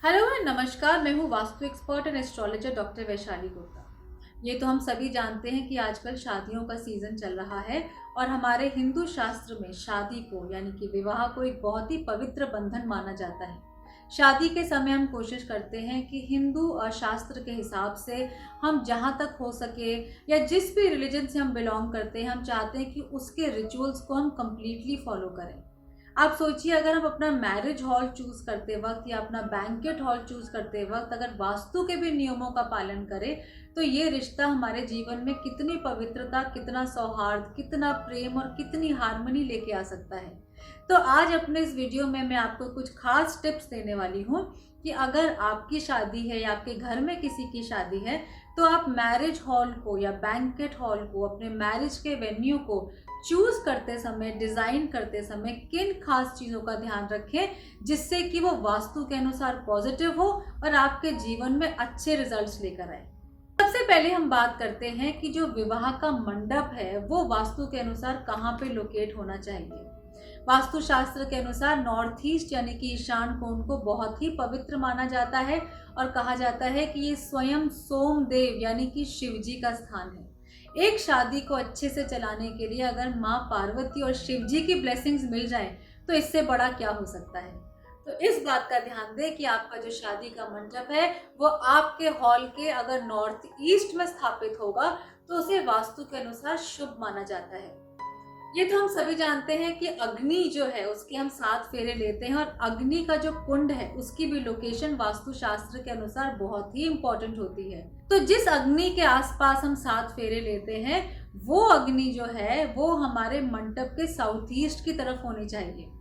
Hello and नमस्कार। मैं हूँ vastu expert and astrologer doctor Vaishali Gupta. ये तो हम सभी जानते हैं कि आजकल शादियों का सीज़न चल रहा है और हमारे हिंदू शास्त्र में शादी को यानी कि विवाह को एक बहुत ही पवित्र बंधन माना जाता है। शादी के समय हम कोशिश करते हैं कि हिंदू शास्त्र के हिसाब से हम जहाँ तक हो सके या जिस भी रिलीजन से हम बिलोंग करते हैं, हम चाहते हैं कि उसके रिचुअल्स को हम कम्प्लीटली फॉलो करें। आप सोचिए, अगर हम अपना मैरिज हॉल चूज करते वक्त या अपना बैंकेट हॉल चूज करते वक्त अगर वास्तु के भी नियमों का पालन करें तो ये रिश्ता हमारे जीवन में कितनी पवित्रता, कितना सौहार्द, कितना प्रेम और कितनी हार्मनी लेके आ सकता है। तो आज अपने इस वीडियो में मैं आपको कुछ खास टिप्स देने वाली हूँ कि अगर आपकी शादी है या आपके घर में किसी की शादी है तो आप मैरिज हॉल को या बैंकेट हॉल को, अपने मैरिज के वेन्यू को चूज करते समय, डिजाइन करते समय किन खास चीजों का ध्यान रखें जिससे कि वो वास्तु के अनुसार पॉजिटिव हो और आपके जीवन में अच्छे रिजल्ट्स लेकर आए। सबसे पहले हम बात करते हैं कि जो विवाह का मंडप है वो वास्तु के अनुसार कहाँ पे लोकेट होना चाहिए। वास्तु शास्त्र के अनुसार नॉर्थ ईस्ट यानी कि ईशान कोण को बहुत ही पवित्र माना जाता है और कहा जाता है कि ये स्वयं सोमदेव यानी कि शिव जी का स्थान है। एक शादी को अच्छे से चलाने के लिए अगर माँ पार्वती और शिव जी की ब्लेसिंग्स मिल जाए तो इससे बड़ा क्या हो सकता है। तो इस बात का ध्यान दें कि आपका जो शादी का मंडप है वो आपके हॉल के अगर नॉर्थ ईस्ट में स्थापित होगा तो उसे वास्तु के अनुसार शुभ माना जाता है। ये तो हम सभी जानते हैं कि अग्नि जो है उसके हम 7 फेरे लेते हैं और अग्नि का जो कुंड है उसकी भी लोकेशन वास्तु शास्त्र के अनुसार बहुत ही इंपॉर्टेंट होती है। तो जिस अग्नि के आसपास हम 7 फेरे लेते हैं वो अग्नि जो है वो हमारे मंडप के साउथ ईस्ट की तरफ होनी चाहिए।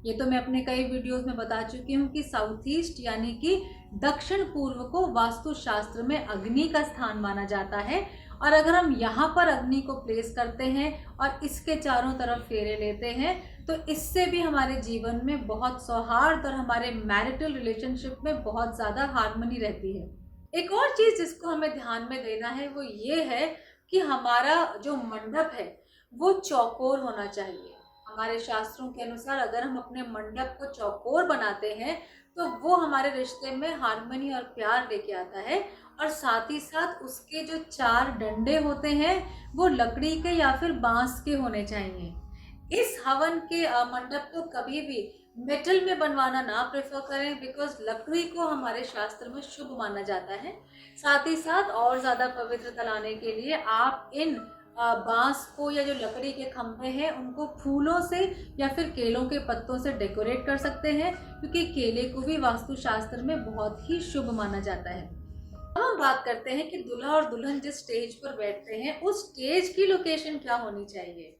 ये तो मैं अपने कई वीडियोस में बता चुकी हूँ कि साउथ ईस्ट यानी कि दक्षिण पूर्व को वास्तु शास्त्र में अग्नि का स्थान माना जाता है। और अगर हम यहाँ पर अग्नि को प्लेस करते हैं और इसके चारों तरफ फेरे लेते हैं तो इससे भी हमारे जीवन में बहुत सौहार्द और हमारे मैरिटल रिलेशनशिप में बहुत ज़्यादा हार्मनी रहती है। एक और चीज़ जिसको हमें ध्यान में देना है वो ये है कि हमारा जो मंडप है वो चौकोर होना चाहिए। हमारे शास्त्रों के अनुसार अगर हम अपने मंडप को चौकोर बनाते हैं तो वो हमारे रिश्ते में हार्मनी और प्यार लेके आता है। और साथ ही साथ उसके जो 4 डंडे होते हैं वो लकड़ी के या फिर बांस के होने चाहिए। इस हवन के मंडप को कभी भी मेटल में बनवाना ना प्रेफर करें, बिकॉज लकड़ी को हमारे शास्त्र में शुभ माना जाता है। साथ ही साथ और ज़्यादा पवित्रता लाने के लिए आप इन बांस को या जो लकड़ी के खंभे हैं उनको फूलों से या फिर केलों के पत्तों से डेकोरेट कर सकते हैं, क्योंकि केले को भी वास्तु शास्त्र में बहुत ही शुभ माना जाता है। अब हम बात करते हैं कि दूल्हा और दुल्हन जिस स्टेज पर बैठते हैं उस स्टेज की लोकेशन क्या होनी चाहिए।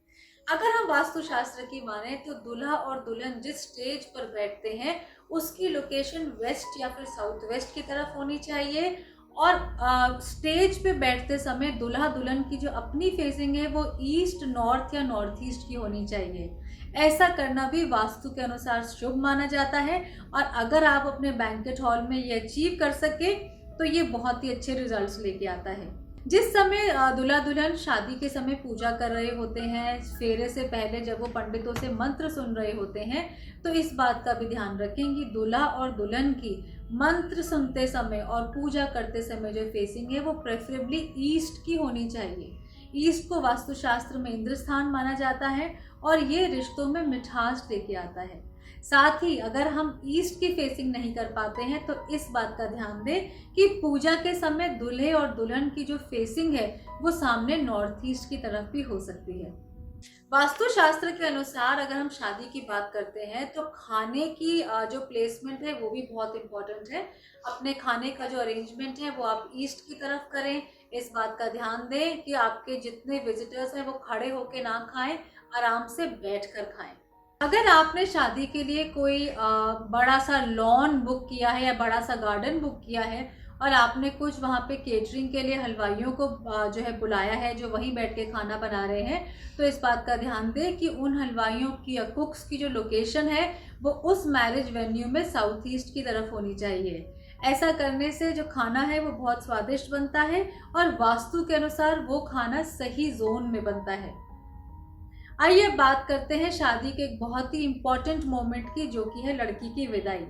अगर हम वास्तु शास्त्र की माने तो दूल्हा और दुल्हन जिस स्टेज पर बैठते हैं उसकी लोकेशन वेस्ट या फिर साउथ वेस्ट की तरफ होनी चाहिए। और स्टेज पे बैठते समय दूल्हा दुल्हन की जो अपनी फेसिंग है वो ईस्ट, नॉर्थ या नॉर्थ ईस्ट की होनी चाहिए। ऐसा करना भी वास्तु के अनुसार शुभ माना जाता है। और अगर आप अपने बैंकेट हॉल में ये अचीव कर सके तो ये बहुत ही अच्छे रिजल्ट्स लेके आता है। जिस समय दूल्हा दुल्हन शादी के समय पूजा कर रहे होते हैं, फेरे से पहले जब वो पंडितों से मंत्र सुन रहे होते हैं, तो इस बात का भी ध्यान रखें कि दूल्हा और दुल्हन की मंत्र सुनते समय और पूजा करते समय जो फेसिंग है वो प्रेफरेबली ईस्ट की होनी चाहिए। ईस्ट को वास्तुशास्त्र में इंद्र स्थान माना जाता है और ये रिश्तों में मिठास लेके आता है। साथ ही अगर हम ईस्ट की फेसिंग नहीं कर पाते हैं तो इस बात का ध्यान दें कि पूजा के समय दूल्हे और दुल्हन की जो फेसिंग है वो सामने नॉर्थ ईस्ट की तरफ भी हो सकती है। वास्तु शास्त्र के अनुसार अगर हम शादी की बात करते हैं तो खाने की जो प्लेसमेंट है वो भी बहुत इम्पोर्टेंट है। अपने खाने का जो अरेंजमेंट है वो आप ईस्ट की तरफ करें। इस बात का ध्यान दें कि आपके जितने विजिटर्स हैं वो खड़े होकर ना खाएं, आराम से बैठकर खाएं। अगर आपने शादी के लिए कोई बड़ा सा लॉन बुक किया है या बड़ा सा गार्डन बुक किया है और आपने कुछ वहाँ पे केटरिंग के लिए हलवाइयों को जो है बुलाया है जो वहीं बैठ के खाना बना रहे हैं, तो इस बात का ध्यान दें कि उन हलवाइयों की या कुक्स की जो लोकेशन है वो उस मैरिज वेन्यू में साउथ ईस्ट की तरफ होनी चाहिए। ऐसा करने से जो खाना है वो बहुत स्वादिष्ट बनता है और वास्तु के अनुसार वो खाना सही जोन में बनता है। आइए बात करते हैं शादी के एक बहुत ही इम्पोर्टेंट मोमेंट की, जो कि है लड़की की विदाई।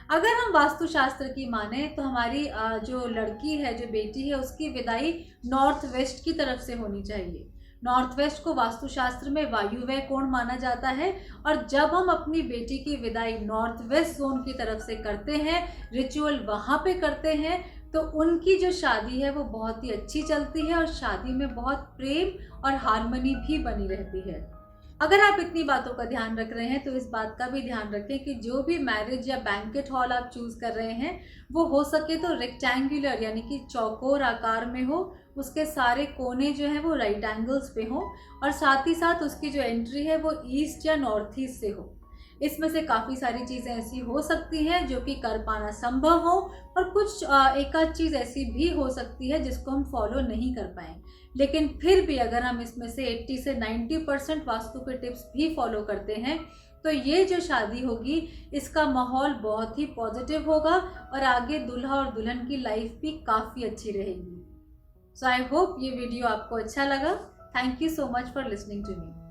अगर हम वास्तुशास्त्र की माने तो हमारी जो लड़की है, जो बेटी है, उसकी विदाई नॉर्थ वेस्ट की तरफ से होनी चाहिए। नॉर्थ वेस्ट को वास्तुशास्त्र में वायुव्य कोण माना जाता है, और जब हम अपनी बेटी की विदाई नॉर्थ वेस्ट जोन की तरफ से करते हैं, रिचुअल वहाँ पे करते हैं, तो उनकी जो शादी है वो बहुत ही अच्छी चलती है और शादी में बहुत प्रेम और हार्मनी भी बनी रहती है। अगर आप इतनी बातों का ध्यान रख रहे हैं तो इस बात का भी ध्यान रखें कि जो भी मैरिज या बैंकेट हॉल आप चूज़ कर रहे हैं वो हो सके तो रेक्टेंगुलर यानी कि चौकोर आकार में हो, उसके सारे कोने जो हैं वो राइट एंगल्स पे हो, और साथ ही साथ उसकी जो एंट्री है वो ईस्ट या नॉर्थ ईस्ट से हो। इसमें से काफ़ी सारी चीज़ें ऐसी हो सकती हैं जो कि कर पाना संभव हो, और कुछ एक आध चीज़ ऐसी भी हो सकती है जिसको हम फॉलो नहीं कर पाएँ। लेकिन फिर भी अगर हम इसमें से 80 से 90% वास्तु के टिप्स भी फॉलो करते हैं तो ये जो शादी होगी इसका माहौल बहुत ही पॉजिटिव होगा, और आगे दूल्हा और दुल्हन की लाइफ भी काफ़ी अच्छी रहेगी। सो आई होप ये वीडियो आपको अच्छा लगा। Thank you so much for listening to me.